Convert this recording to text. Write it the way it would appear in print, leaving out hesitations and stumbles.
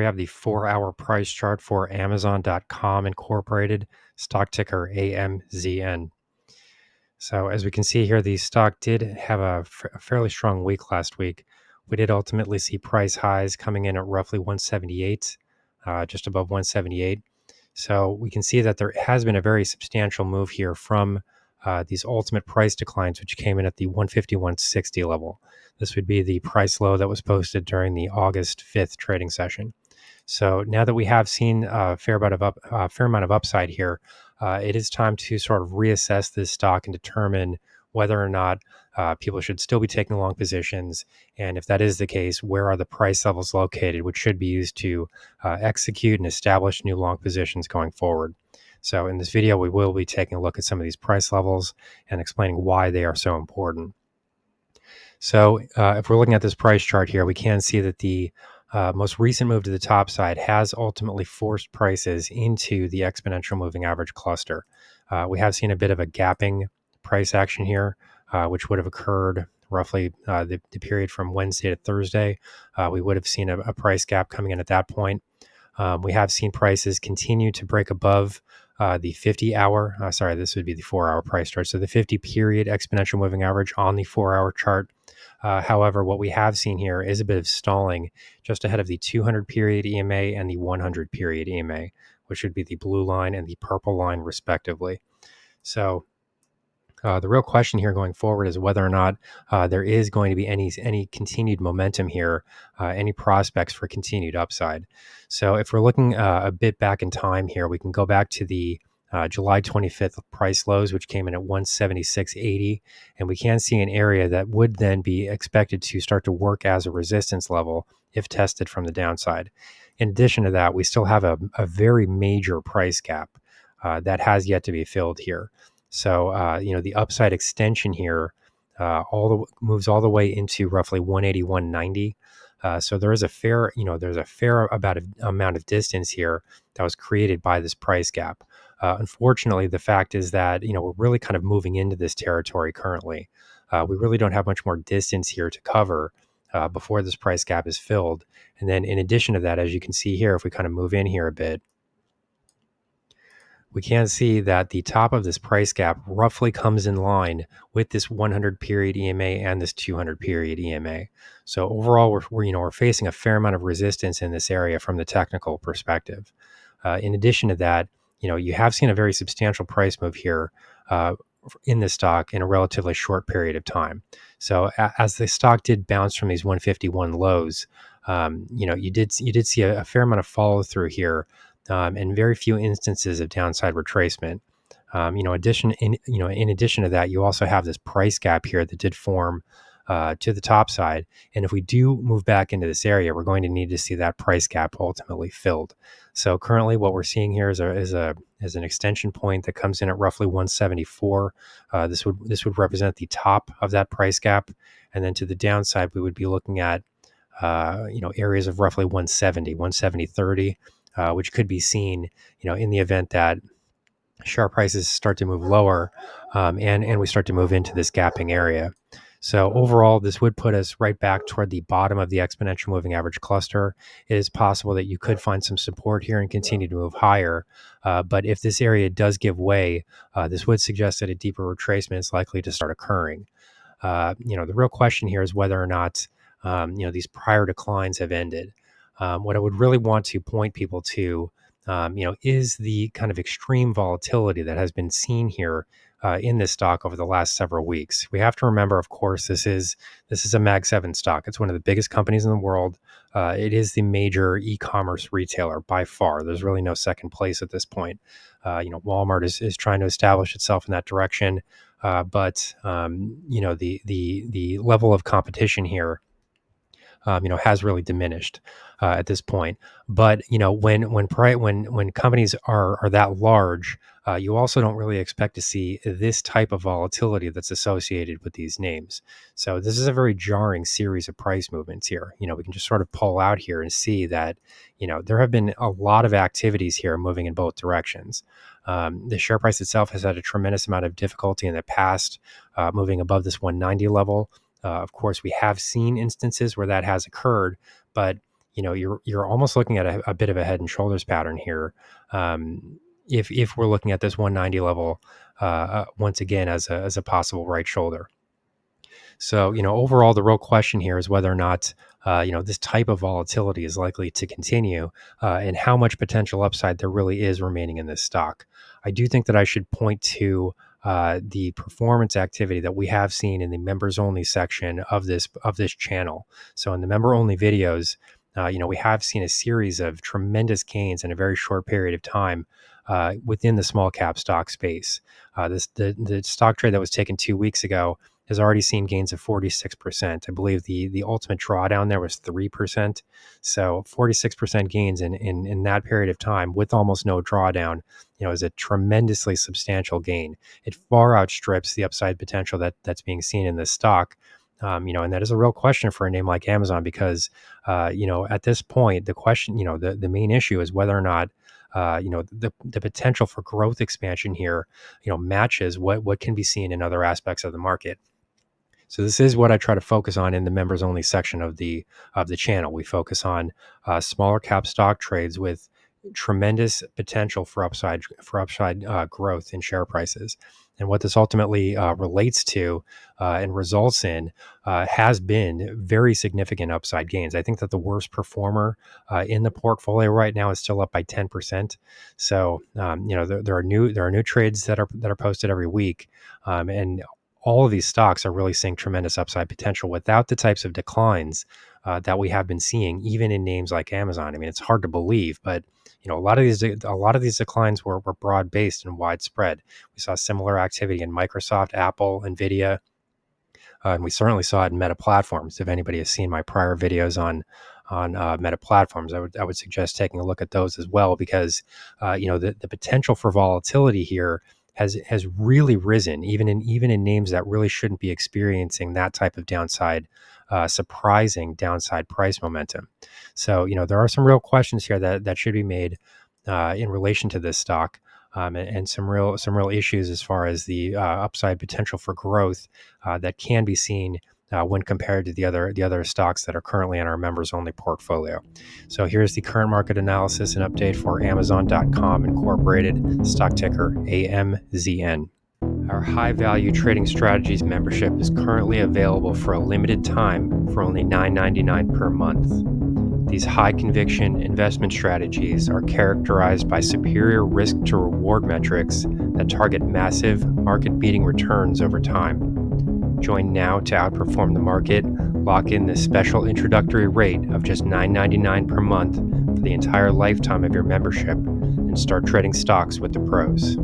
have the 4-hour price chart for Amazon.com Incorporated, stock ticker AMZN. So as we can see here, the stock did have a fairly strong week last week. We did ultimately see price highs coming in at roughly 178, just above 178. So we can see that there has been a very substantial move here from these ultimate price declines, which came in at the 151.60 level. This would be the price low that was posted during the August 5th trading session. So now that we have seen a fair amount of upside here, it is time to sort of reassess this stock and determine whether or not people should still be taking long positions. And if that is the case, where are the price levels located, which should be used to execute and establish new long positions going forward. So in this video, we will be taking a look at some of these price levels and explaining why they are so important. So if we're looking at this price chart here, we can see that the most recent move to the top side has ultimately forced prices into the exponential moving average cluster. We have seen a bit of a gapping price action here, which would have occurred roughly the period from Wednesday to Thursday. We would have seen a price gap coming in at that point. We have seen prices continue to break above the 50-hour, this would be the 4-hour price chart. So the 50-period exponential moving average on the 4-hour chart. However, what we have seen here is a bit of stalling just ahead of the 200-period EMA and the 100-period EMA, which would be the blue line and the purple line respectively. So the real question here going forward is whether or not there is going to be any continued momentum here, any prospects for continued upside. So if we're looking a bit back in time here, we can go back to the July 25th price lows, which came in at 176.80. And we can see an area that would then be expected to start to work as a resistance level if tested from the downside. In addition to that, we still have a very major price gap that has yet to be filled here. So, the upside extension here moves all the way into roughly 181.90. So there is there's a fair amount of distance here that was created by this price gap. Unfortunately, the fact is that, we're really kind of moving into this territory currently. We really don't have much more distance here to cover before this price gap is filled. And then in addition to that, as you can see here, if we kind of move in here a bit, we can see that the top of this price gap roughly comes in line with this 100-period EMA and this 200-period EMA. So overall, we're facing a fair amount of resistance in this area from the technical perspective. In addition to that, you have seen a very substantial price move here in this stock in a relatively short period of time. So as the stock did bounce from these 151 lows, you did see a fair amount of follow through here. And very few instances of downside retracement. In addition to that, you also have this price gap here that did form to the top side. And if we do move back into this area, we're going to need to see that price gap ultimately filled. So currently, what we're seeing here is an extension point that comes in at roughly 174. This would represent the top of that price gap, and then to the downside, we would be looking at areas of roughly 170, 170.30. Which could be seen, in the event that share prices start to move lower and we start to move into this gapping area. So overall, this would put us right back toward the bottom of the exponential moving average cluster. It is possible that you could find some support here and continue to move higher. But if this area does give way, this would suggest that a deeper retracement is likely to start occurring. The real question here is whether or not, these prior declines have ended. What I would really want to point people to, is the kind of extreme volatility that has been seen here in this stock over the last several weeks. We have to remember, of course, this is a Mag 7 stock. It's one of the biggest companies in the world. It is the major e-commerce retailer by far. There's really no second place at this point. Walmart is trying to establish itself in that direction, but the level of competition here has really diminished at this point. But when companies are that large, you also don't really expect to see this type of volatility that's associated with these names. So this is a very jarring series of price movements here. We can just sort of pull out here and see that there have been a lot of activities here moving in both directions. The share price itself has had a tremendous amount of difficulty in the past, moving above this 190 level. Of course, we have seen instances where that has occurred, but you're almost looking at a bit of a head and shoulders pattern here. If we're looking at this 190 level once again as a possible right shoulder. So, overall, the real question here is whether or not, this type of volatility is likely to continue, and how much potential upside there really is remaining in this stock. I do think that I should point to the performance activity that we have seen in the members only section of this channel. So, in the member only videos, we have seen a series of tremendous gains in a very short period of time within the small cap stock space. The stock trade that was taken 2 weeks ago has already seen gains of 46%. I believe the ultimate drawdown there was 3%. So 46% gains in that period of time with almost no drawdown, is a tremendously substantial gain. It far outstrips the upside potential that's being seen in this stock. And that is a real question for a name like Amazon because, at this point, the question, the main issue is whether or not, the potential for growth expansion here, matches what can be seen in other aspects of the market. So this is what I try to focus on in the members only section of the channel. We focus on smaller cap stock trades with tremendous potential for upside growth in share prices. And what this ultimately relates to and results in has been very significant upside gains. I think that the worst performer in the portfolio right now is still up by 10%. So there are new trades that are posted every week, and all of these stocks are really seeing tremendous upside potential without the types of declines that we have been seeing, even in names like Amazon. I mean, it's hard to believe, but a lot of these declines were broad based and widespread. We saw similar activity in Microsoft, Apple, Nvidia, and we certainly saw it in Meta Platforms. If anybody has seen my prior videos on Meta Platforms, I would suggest taking a look at those as well because the potential for volatility here has really risen, even in names that really shouldn't be experiencing that type of surprising downside price momentum. So there are some real questions here that should be made in relation to this stock, and some real issues as far as the upside potential for growth that can be seen when compared to the other stocks that are currently in our members only portfolio. So here's the current market analysis and update for Amazon.com Incorporated, stock ticker AMZN. Our high value trading strategies membership is currently available for a limited time for only $9.99 per month. These high conviction investment strategies are characterized by superior risk to reward metrics that target massive market beating returns over time. Join now to outperform the market, lock in this special introductory rate of just $9.99 per month for the entire lifetime of your membership, and start trading stocks with the pros.